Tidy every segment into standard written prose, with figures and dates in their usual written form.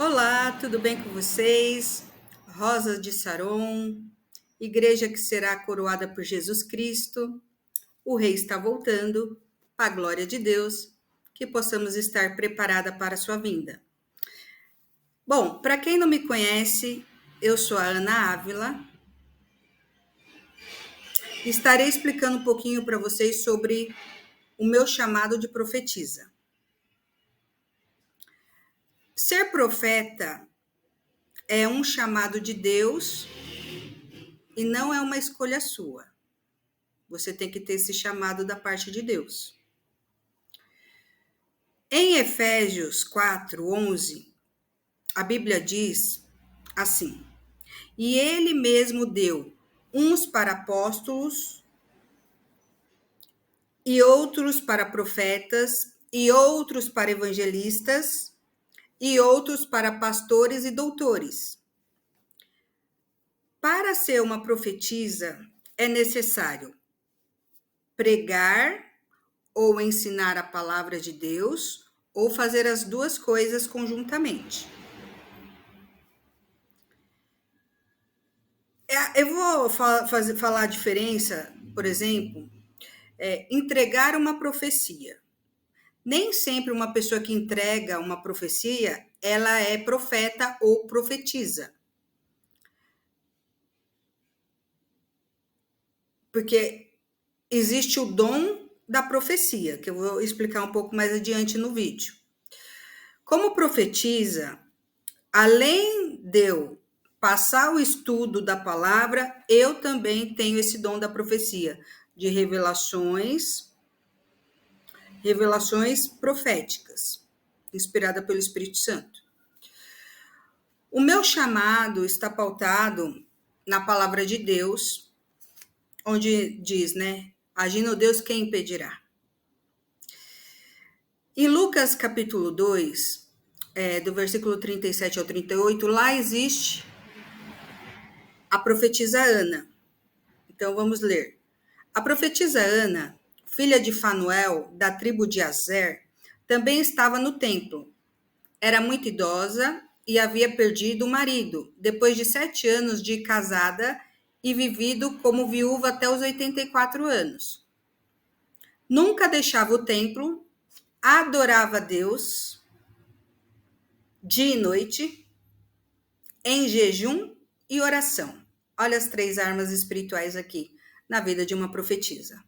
Olá, tudo bem com vocês? Rosa de Saron, igreja que será coroada por Jesus Cristo. O Rei está voltando, para a glória de Deus, que possamos estar preparada para a sua vinda. Bom, para quem não me conhece, eu sou a Ana Ávila. Estarei explicando um pouquinho para vocês sobre o meu chamado de profetisa. Ser profeta é um chamado de Deus e não é uma escolha sua. Você tem que ter esse chamado da parte de Deus. Em Efésios 4:11, a Bíblia diz assim: E ele mesmo deu uns para apóstolos, e outros para profetas, e outros para evangelistas, e outros para pastores e doutores. Para ser uma profetisa, é necessário pregar ou ensinar a palavra de Deus, ou fazer as duas coisas conjuntamente. Eu vou falar a diferença, por exemplo, entregar uma profecia. Nem sempre uma pessoa que entrega uma profecia, ela é profeta ou profetiza. Porque existe o dom da profecia, que eu vou explicar um pouco mais adiante no vídeo. Como profetiza, além de eu passar o estudo da palavra, eu também tenho esse dom da profecia, de revelações proféticas, inspirada pelo Espírito Santo. O meu chamado está pautado na palavra de Deus, onde diz, né? Agindo Deus, quem impedirá? Em Lucas capítulo 2, do versículo 37 ao 38, lá existe a profetisa Ana. Então vamos ler. A profetisa Ana, filha de Fanuel, da tribo de Azer, também estava no templo. Era muito idosa e havia perdido o marido, depois de 7 anos de casada e vivido como viúva até os 84 anos. Nunca deixava o templo, adorava a Deus dia e noite, em jejum e oração. Olha as 3 armas espirituais aqui na vida de uma profetisa.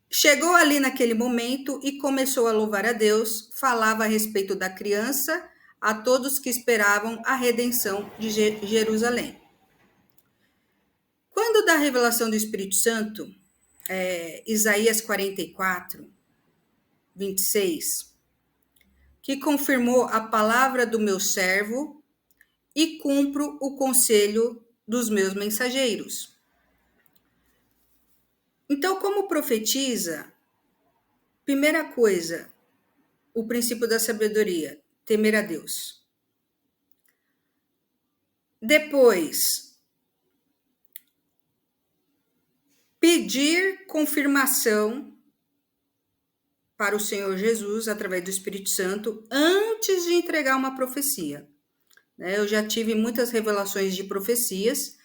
Chegou ali naquele momento e começou a louvar a Deus, falava a respeito da criança a todos que esperavam a redenção de Jerusalém. Quando da revelação do Espírito Santo, Isaías 44, 26, que confirmou a palavra do meu servo e cumpro o conselho dos meus mensageiros. Então, como profetiza, primeira coisa, o princípio da sabedoria, temer a Deus. Depois, pedir confirmação para o Senhor Jesus, através do Espírito Santo, antes de entregar uma profecia. Eu já tive muitas revelações de profecias,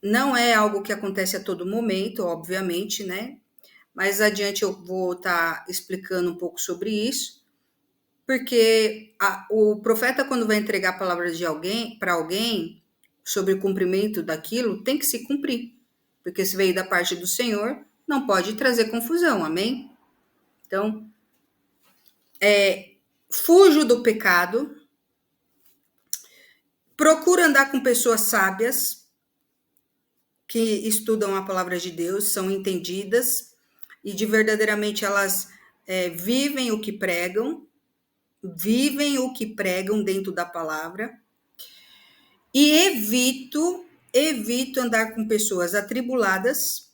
não é algo que acontece a todo momento, obviamente, né? Mais adiante eu vou estar explicando um pouco sobre isso, porque o profeta, quando vai entregar a palavra de alguém para alguém sobre o cumprimento daquilo, tem que se cumprir, porque se veio da parte do Senhor, não pode trazer confusão, amém? Então, fujo do pecado, procuro andar com pessoas sábias, que estudam a palavra de Deus, são entendidas, e de verdadeiramente elas vivem o que pregam dentro da palavra, e evito andar com pessoas atribuladas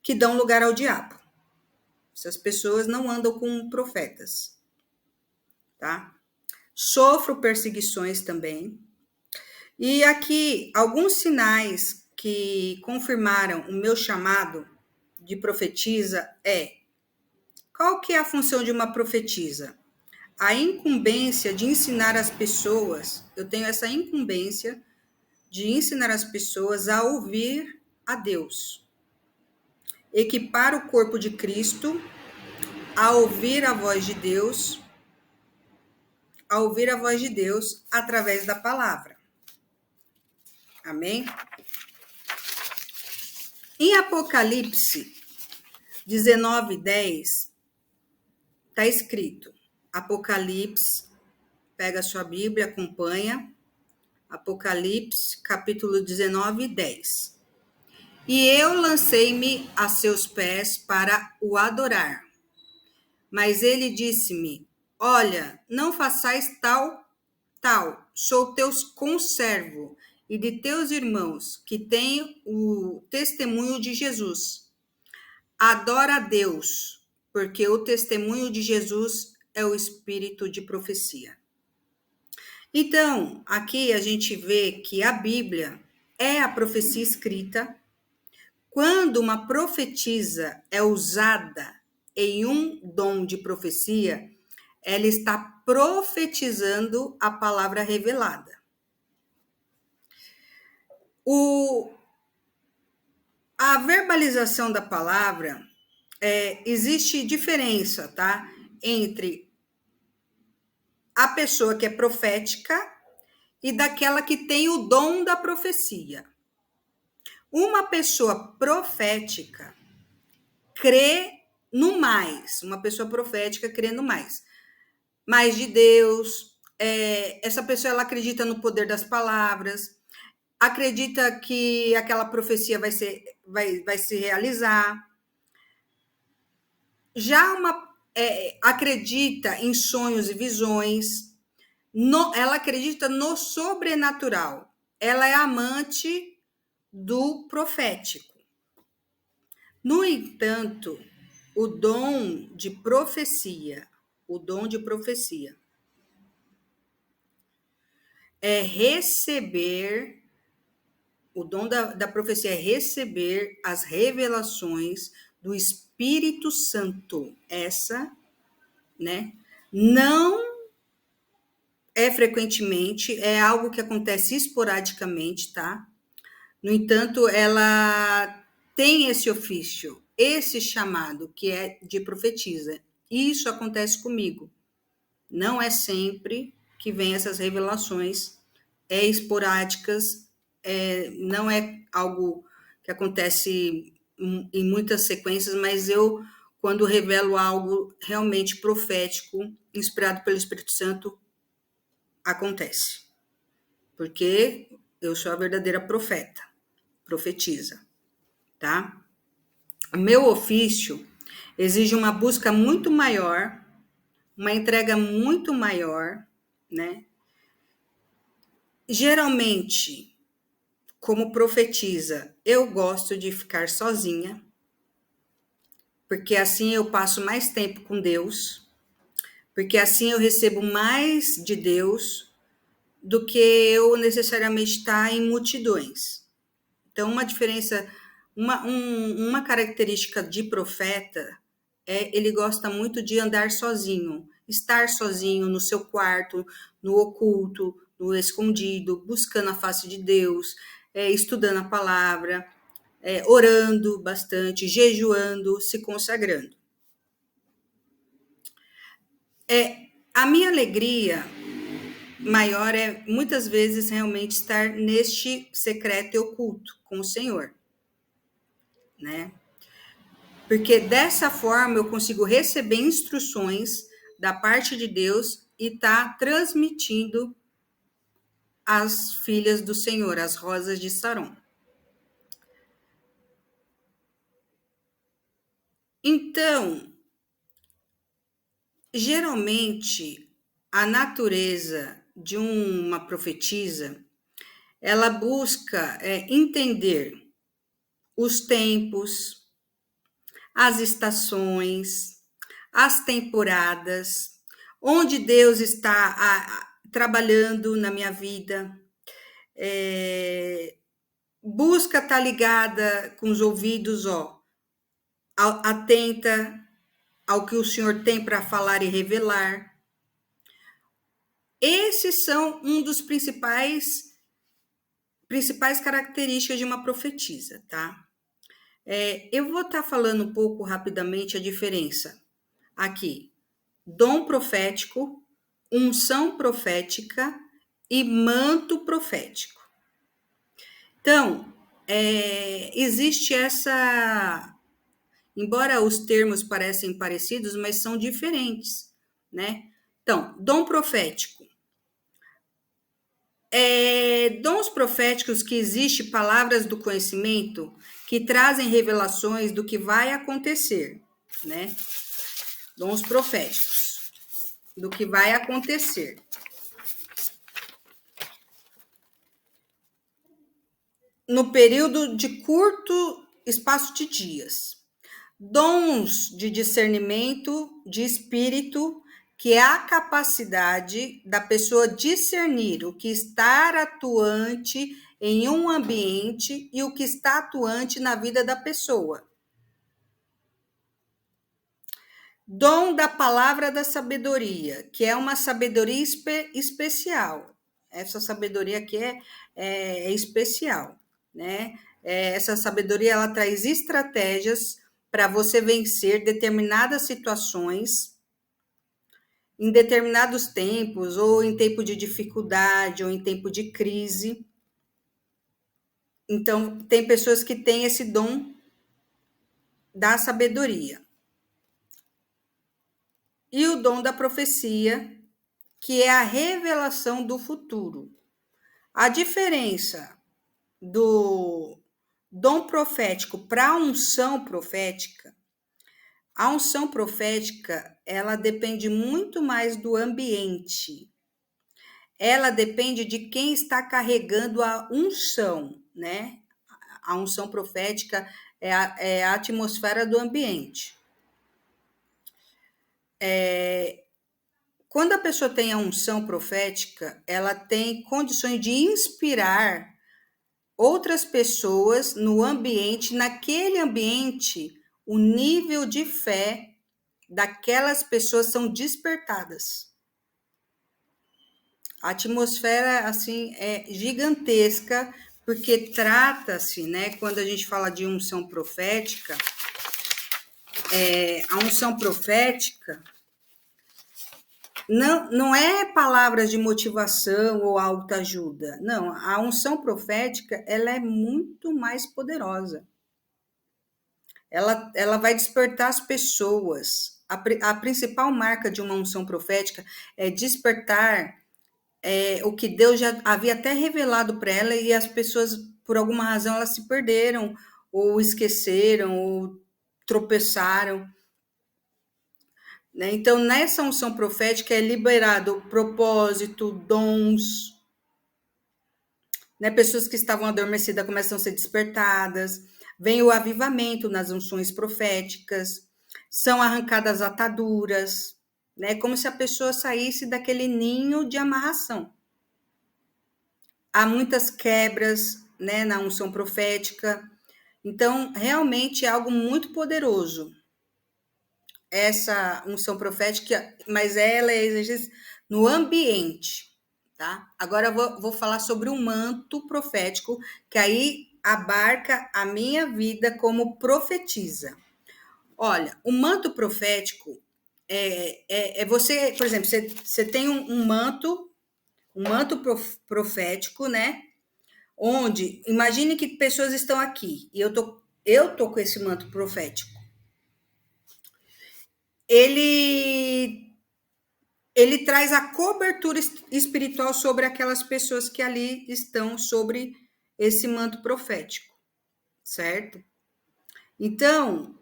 que dão lugar ao diabo. Essas pessoas não andam com profetas, tá? Sofro perseguições também. E aqui, alguns sinais que confirmaram o meu chamado de profetisa qual que é a função de uma profetisa? a incumbência de ensinar as pessoas, eu tenho essa incumbência de ensinar as pessoas a ouvir a Deus. Equipar o corpo de Cristo a ouvir a voz de Deus, através da palavra. Amém? Em Apocalipse 19:10, está escrito, Apocalipse, pega a sua Bíblia, acompanha, Apocalipse, capítulo 19:10. E eu lancei-me a seus pés para o adorar. Mas ele disse-me, olha, não façais tal, sou teu conservo e de teus irmãos, que têm o testemunho de Jesus. Adora a Deus, porque o testemunho de Jesus é o espírito de profecia. Então, aqui a gente vê que a Bíblia é a profecia escrita. Quando uma profetisa é usada em um dom de profecia, ela está profetizando a palavra revelada. A verbalização da palavra, existe diferença, tá? Entre a pessoa que é profética e daquela que tem o dom da profecia. Uma pessoa profética crê no mais. Uma pessoa profética crê no mais. Mais de Deus. Essa pessoa ela acredita no poder das palavras. Acredita que aquela profecia vai se realizar. Já acredita em sonhos e visões. Ela acredita no sobrenatural. Ela é amante do profético. No entanto, o dom de profecia é receber, o dom da profecia é receber as revelações do Espírito Santo. Essa, né, não é frequentemente, é algo que acontece esporadicamente, tá? No entanto, ela tem esse ofício, esse chamado, que é de profetisa. Isso acontece comigo. Não é sempre que vem essas revelações, esporádicas, não é algo que acontece em muitas sequências, mas eu, quando revelo algo realmente profético, inspirado pelo Espírito Santo, acontece. Porque eu sou a verdadeira profetiza, tá? O meu ofício exige uma busca muito maior, uma entrega muito maior, né? Geralmente, como profetiza, eu gosto de ficar sozinha, porque assim eu passo mais tempo com Deus, porque assim eu recebo mais de Deus do que eu necessariamente estar em multidões. Então, uma característica de profeta ele gosta muito de andar sozinho, estar sozinho no seu quarto, no oculto, no escondido, buscando a face de Deus, estudando a palavra, orando bastante, jejuando, se consagrando. A minha alegria maior é, muitas vezes, realmente estar neste secreto e oculto com o Senhor, né? Porque dessa forma eu consigo receber instruções da parte de Deus e estar transmitindo às filhas do Senhor, as rosas de Saron. Então, geralmente, a natureza de uma profetisa, ela busca entender os tempos, as estações, as temporadas, onde Deus está trabalhando na minha vida, busca estar ligada com os ouvidos, atenta ao que o Senhor tem para falar e revelar. Esses são um dos principais características de uma profetisa, tá? Eu vou estar falando um pouco rapidamente a diferença aqui: dom profético, unção profética e manto profético. Então, existe essa... Embora os termos parecem parecidos, mas são diferentes, né? Então, dom profético. Dons proféticos que existem palavras do conhecimento que trazem revelações do que vai acontecer, né? Dons proféticos do que vai acontecer. No período de curto espaço de dias. Dons de discernimento de espírito, que é a capacidade da pessoa discernir o que está atuante em um ambiente e o que está atuante na vida da pessoa. Dom da palavra da sabedoria, que é uma sabedoria especial. Essa sabedoria aqui é especial, né? Essa sabedoria, ela traz estratégias para você vencer determinadas situações em determinados tempos, ou em tempo de dificuldade, ou em tempo de crise. Então, tem pessoas que têm esse dom da sabedoria. E o dom da profecia, que é a revelação do futuro. A diferença do dom profético para a unção profética: a unção profética, ela depende muito mais do ambiente. Ela depende de quem está carregando a unção, né? A unção profética é a atmosfera do ambiente. Quando a pessoa tem a unção profética, ela tem condições de inspirar outras pessoas no ambiente, naquele ambiente, o nível de fé daquelas pessoas são despertadas. A atmosfera, assim, é gigantesca, porque trata-se, né, quando a gente fala de unção profética, a unção profética não é palavras de motivação ou autoajuda. Não, a unção profética, ela é muito mais poderosa. Ela vai despertar as pessoas. A principal marca de uma unção profética é despertar o que Deus já havia até revelado para ela, e as pessoas, por alguma razão, elas se perderam, ou esqueceram, ou tropeçaram. Né? Então, nessa unção profética é liberado propósito, dons. Né? Pessoas que estavam adormecidas começam a ser despertadas. Vem o avivamento nas unções proféticas. São arrancadas ataduras. Né? Como se a pessoa saísse daquele ninho de amarração. Há muitas quebras, né, na unção profética. Então, realmente é algo muito poderoso, essa unção profética, mas ela é exercida no ambiente, tá? Agora eu vou falar sobre o manto profético, que aí abarca a minha vida como profetisa. Olha, o manto profético é você, por exemplo, você tem um manto profético, né? Onde, imagine que pessoas estão aqui, e eu tô com esse manto profético. Ele traz a cobertura espiritual sobre aquelas pessoas que ali estão sobre esse manto profético, certo? Então,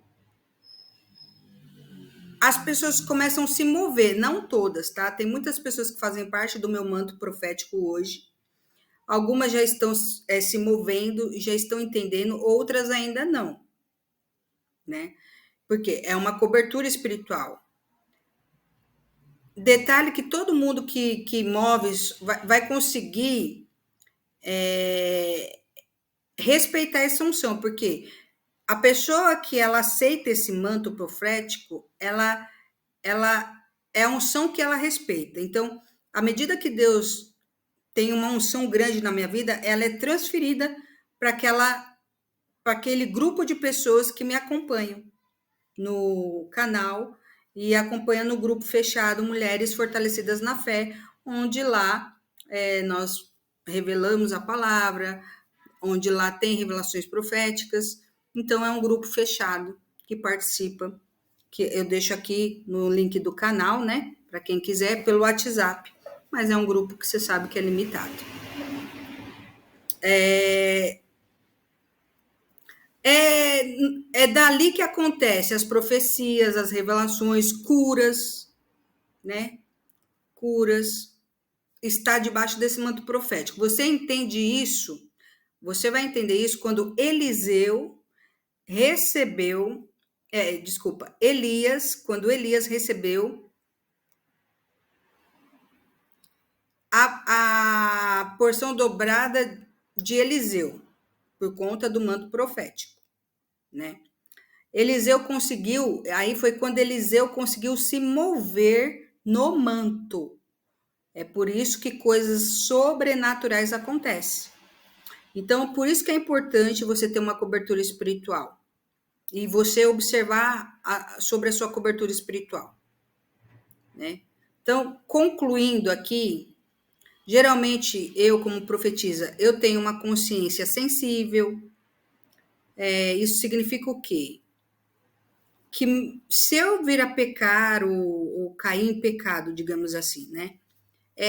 as pessoas começam a se mover, não todas, tá? Tem muitas pessoas que fazem parte do meu manto profético hoje. Algumas já estão se movendo, já estão entendendo, outras ainda não, né? Porque é uma cobertura espiritual. Detalhe que todo mundo que move vai conseguir respeitar essa unção, porque a pessoa que ela aceita esse manto profético, ela é a unção que ela respeita. Então, À medida que Deus tem uma unção grande na minha vida, ela é transferida para aquele grupo de pessoas que me acompanham no canal e acompanham no grupo fechado Mulheres Fortalecidas na Fé, onde lá nós revelamos a palavra, onde lá tem revelações proféticas. Então, é um grupo fechado que participa, que eu deixo aqui no link do canal, né? Para quem quiser, pelo WhatsApp. Mas é um grupo que você sabe que é limitado. É dali que acontece as profecias, as revelações, curas, né? Curas. Está debaixo desse manto profético. Você entende isso? Você vai entender isso quando Eliseu recebeu, Elias, quando Elias recebeu a porção dobrada de Eliseu, por conta do manto profético, né? Eliseu conseguiu, aí foi quando Eliseu conseguiu se mover no manto. É por isso que coisas sobrenaturais acontecem. Então, por isso que é importante você ter uma cobertura espiritual. E você observar sobre a sua cobertura espiritual, né? Então, concluindo aqui, geralmente eu, como profetisa, eu tenho uma consciência sensível. Isso significa o quê? Que se eu vir a pecar ou cair em pecado, digamos assim, né?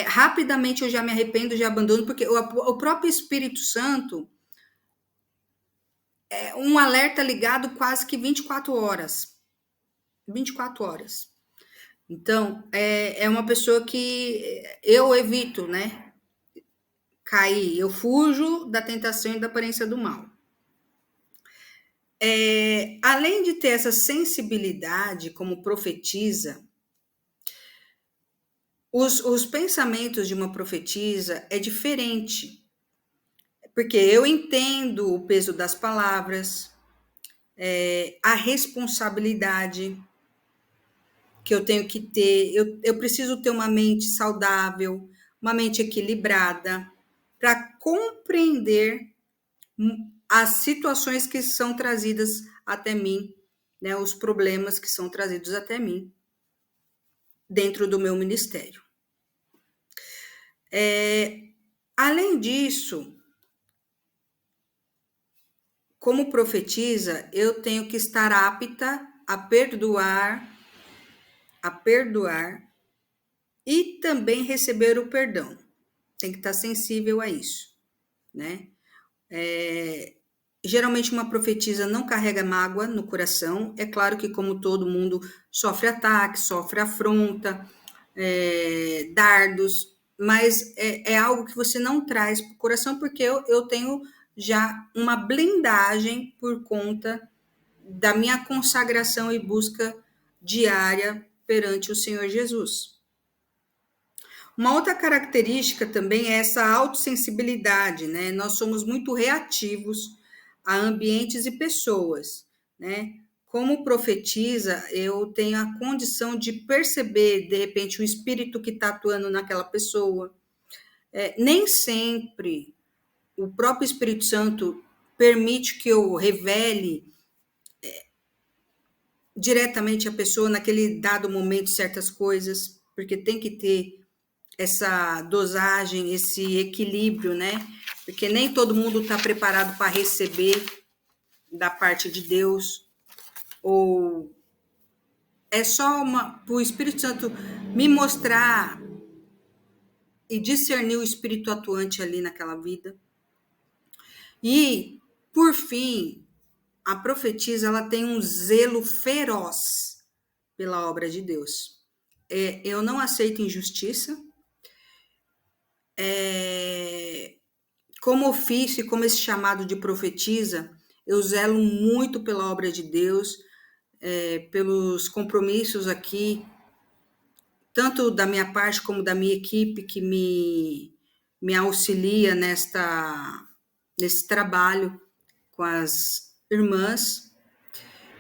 Rapidamente eu já me arrependo, já abandono, porque o próprio Espírito Santo é um alerta ligado quase que 24 horas. 24 horas. Então, é uma pessoa que eu evito, né? Cair. Eu fujo da tentação e da aparência do mal. Além de ter essa sensibilidade como profetisa, os pensamentos de uma profetisa é diferente. Porque eu entendo o peso das palavras, a responsabilidade que eu tenho que ter. Eu preciso ter uma mente saudável, uma mente equilibrada, para compreender as situações que são trazidas até mim, né, os problemas que são trazidos até mim, dentro do meu ministério. Além disso, como profetisa, eu tenho que estar apta a perdoar e também receber o perdão. Tem que estar sensível a isso, né? Geralmente uma profetisa não carrega mágoa no coração. É claro que, como todo mundo, sofre ataque, sofre afronta, dardos, mas é algo que você não traz para o coração, porque eu tenho já uma blindagem por conta da minha consagração e busca diária perante o Senhor Jesus. Uma outra característica também é essa autossensibilidade, né? Nós somos muito reativos a ambientes e pessoas, né? Como profetisa, eu tenho a condição de perceber, de repente, o espírito que está atuando naquela pessoa. Nem sempre o próprio Espírito Santo permite que eu revele diretamente a pessoa naquele dado momento certas coisas, porque tem que ter essa dosagem, esse equilíbrio, né? Porque nem todo mundo está preparado para receber da parte de Deus, ou é só o Espírito Santo me mostrar e discernir o espírito atuante ali naquela vida. E, por fim, a profetisa, ela tem um zelo feroz pela obra de Deus. Eu não aceito injustiça. Como ofício e como esse chamado de profetisa, eu zelo muito pela obra de Deus, pelos compromissos aqui, tanto da minha parte como da minha equipe que me auxilia nesse trabalho com as irmãs.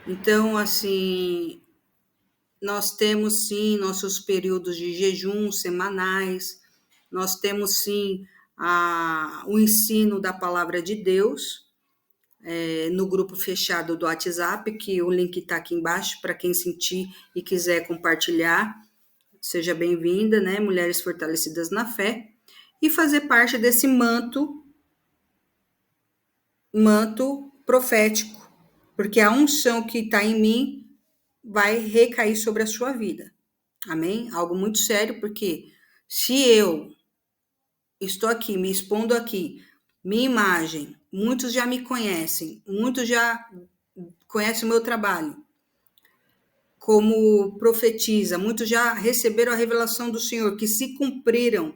Então, assim, nós temos sim nossos períodos de jejum semanais, nós temos sim o ensino da palavra de Deus, no grupo fechado do WhatsApp, que o link está aqui embaixo para quem sentir e quiser compartilhar. Seja bem-vinda, né? Mulheres Fortalecidas na Fé, e fazer parte desse manto profético, porque a unção que está em mim vai recair sobre a sua vida. Amém? Algo muito sério, porque se eu estou aqui, me expondo aqui, minha imagem, muitos já me conhecem, muitos já conhecem o meu trabalho como profetiza, muitos já receberam a revelação do Senhor, que se cumpriram,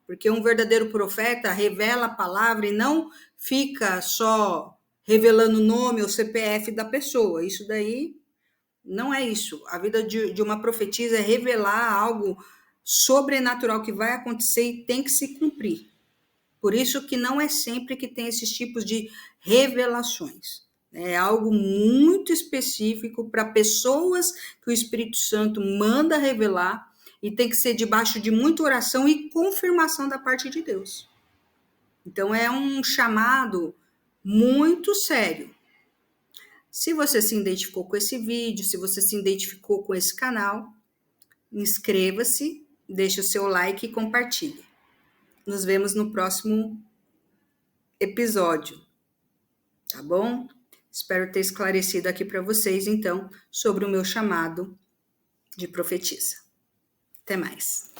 porque um verdadeiro profeta revela a palavra e não fica só revelando o nome ou CPF da pessoa. Isso daí não é isso. A vida de uma profetisa é revelar algo sobrenatural que vai acontecer e tem que se cumprir. Por isso que não é sempre que tem esses tipos de revelações. É algo muito específico para pessoas que o Espírito Santo manda revelar e tem que ser debaixo de muita oração e confirmação da parte de Deus. Então é um chamado muito sério. Se você se identificou com esse vídeo, se você se identificou com esse canal, inscreva-se, deixe o seu like e compartilhe. Nos vemos no próximo episódio, tá bom? Espero ter esclarecido aqui para vocês, então, sobre o meu chamado de profetisa. Até mais.